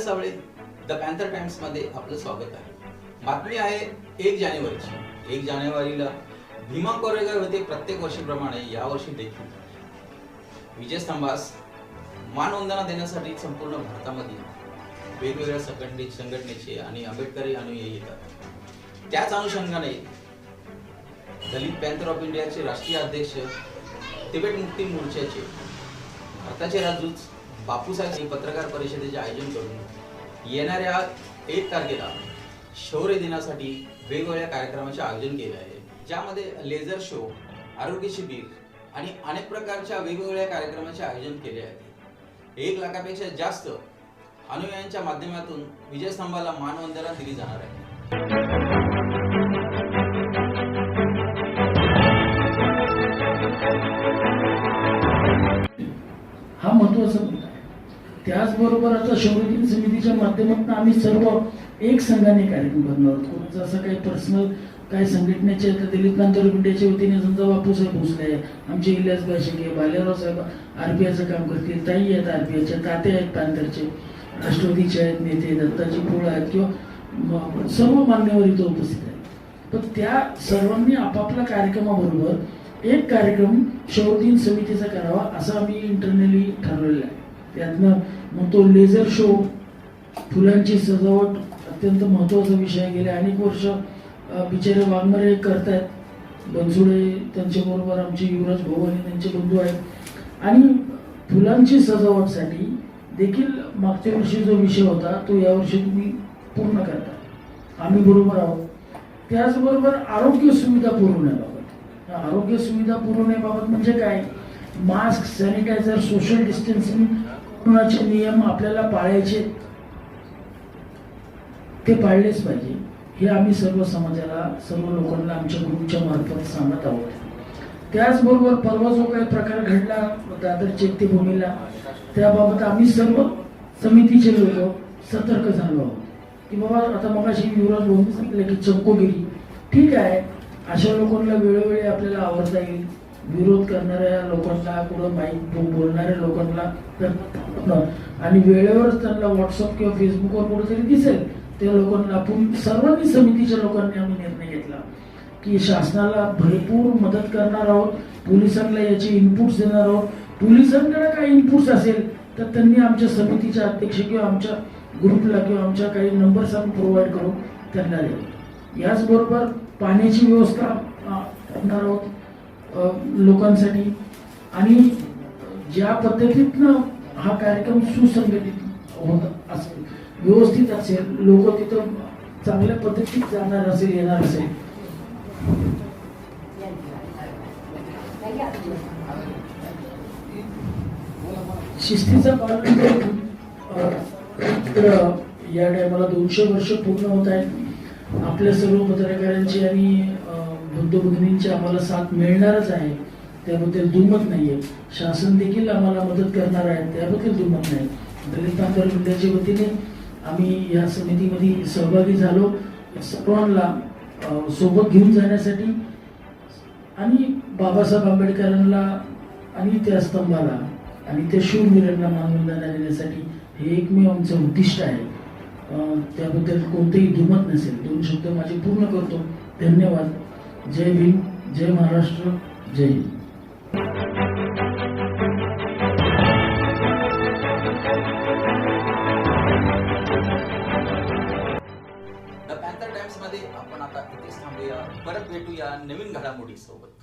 Savale, the panther times मध्ये आपलं स्वागत आहे। बातमी आहे 1 जानेवारीची। 1 जानेवारीला भीमा कोरेगाव होते। प्रत्येक वर्षीप्रमाणे यावर्षी देखील विजयस्तंभास मानवंदना देण्यासाठी संपूर्ण भारतामध्ये वेगवेगळ्या संघटनेचे आणि आंबेडकरी अनुयायी येतात। त्याच अनुषंगाने दलित पॅन्थर ऑफ इंडियाचे राष्ट्रीय अध्यक्ष, तिबेट मुक्ती मोर्चाचे भारताचे राजदूत बापूसाहेब पत्रकार परिषदेचे आयोजन करून येणाऱ्या 1 तारखेला शौर्य दिनासाठी वेगवेगळ्या कार्यक्रमाचे आयोजन केले आहे, ज्यामध्ये लेझर शो, आरोग्य शिबिर आणि अनेक प्रकारच्या वेगवेगळ्या कार्यक्रमाचे आयोजन केले आहे। 1 लाखापेक्षा जास्त अनुयायांच्या माध्यमातून विजयस्तंभाला मानवंदना दिली जाणार आहे। हा महत्वाचा मुद्दा आहे। त्याचबरोबर आता शौर्य दिन समितीच्या माध्यमातून आम्ही सर्व एक संघाने कार्यक्रम करणार आहोत। कोणाचं असं काही पर्सनल काही संघटनेचे दलित पॅन्थर इंडियाच्या वतीने समजा बापूसाहेब भोसले, आमचे इलियास बाशिंगे, बालेराव साहेब आरपीआयचं काम करतील, ताई आहेत आरपीआयच्या, ताते आहेत पॅन्थरचे, राष्ट्रवादीचे आहेत नेते, दत्ताजी पोळ आहेत किंवा सर्व मान्यवर इथं उपस्थित आहेत। पण त्या सर्वांनी आपापल्या कार्यक्रमाबरोबर एक कार्यक्रम शौर्य दिन समितीचा करावा असं आम्ही इंटरनली ठरवलेलं आहे। त्यातनं मग तो लेझर शो, फुलांची सजावट अत्यंत महत्त्वाचा विषय। गेले अनेक वर्ष बिचारे वाघमारे करतायत, बनसोडे त्यांच्याबरोबर आमचे युवराज भाऊ आणि त्यांचे बंधू आहेत। आणि फुलांची सजावटसाठी देखील मागच्या वर्षी जो विषय होता तो यावर्षी तुम्ही पूर्ण करता, आम्ही बरोबर आहोत। त्याचबरोबर आरोग्य सुविधा पुरवण्याबाबत, आरोग्य सुविधा पुरवण्याबाबत म्हणजे काय, मास्क, सॅनिटायझर, सोशल डिस्टन्सिंग, कोरोनाचे नियम आपल्याला पाळायचे, ते पाळलेच पाहिजे। हे आम्ही सर्व समाजाला, सर्व लोकांना आमच्या ग्रुपच्या मार्फत सांगत आहोत। त्याचबरोबर परवा जो काही प्रकार घडला दादर चैत्यभूमीला, त्याबाबत आम्ही सर्व समितीचे लोक सतर्क झालो आहोत की बाबा आता मगाशी युवराज भाऊंनी सांगितलं की चमकोगिरी ठीक आहे, अशा लोकांना वेळोवेळी आपल्याला आवडता येईल, विरोध करणाऱ्या लोकांना, कुठं माईक बोलणाऱ्या लोकांना आणि वेळेवरच त्यांना व्हॉट्सअप किंवा फेसबुकवर कुठेतरी दिसेल त्या लोकांना आपण सर्वांनी, समितीच्या लोकांनी आम्ही निर्णय घेतला की शासनाला भरपूर मदत करणार आहोत, पोलिसांना याचे इनपुट्स देणार आहोत। पोलिसांकडे काही इनपुट्स असेल तर त्यांनी आमच्या समितीच्या अध्यक्ष किंवा आमच्या ग्रुपला किंवा आमच्या काही नंबर्स आम्ही प्रोव्हाइड करून त्यांना द्यावे। याचबरोबर पाण्याची व्यवस्था करणार आहोत लोकांसाठी। आणि ज्या पद्धतीनं हा कार्यक्रम सुसंघटित होत असेल, व्यवस्थित असेल, लोक तिथं चांगल्या पद्धतीत जाणार असेल, येणार असेल, शिस्तीचा पालन करून या टायमाला 200 वर्ष पूर्ण होत आहेत। आपल्या सर्व पत्रकारांची आणि बुद्धभगिनींची आम्हाला साथ मिळणारच आहे, त्याबद्दल दुमत नाहीये। शासन देखील आम्हाला मदत करणार आहे, त्याबद्दल दुमत नाही। दलित पॅन्थर इंडियाच्या वतीने आम्ही या समितीमध्ये सहभागी झालो, सर्वांना सोबत घेऊन जाण्यासाठी आणि बाबासाहेब आंबेडकरांना आणि त्या स्तंभाला आणि त्या शूरवीरांना मानवंदना देण्यासाठी हे एकमेव आमचं उद्दिष्ट आहे। त्याबद्दल कोणतेही दुमत नसेल। 2 शब्द माझे पूर्ण करतो। धन्यवाद। जय भीम, जय महाराष्ट्र, जय हिंद। द पॅन्थर टाइम्स मध्ये आपण आता इथेच थांबूया, परत भेटूया नवीन घडामोडी सोबत।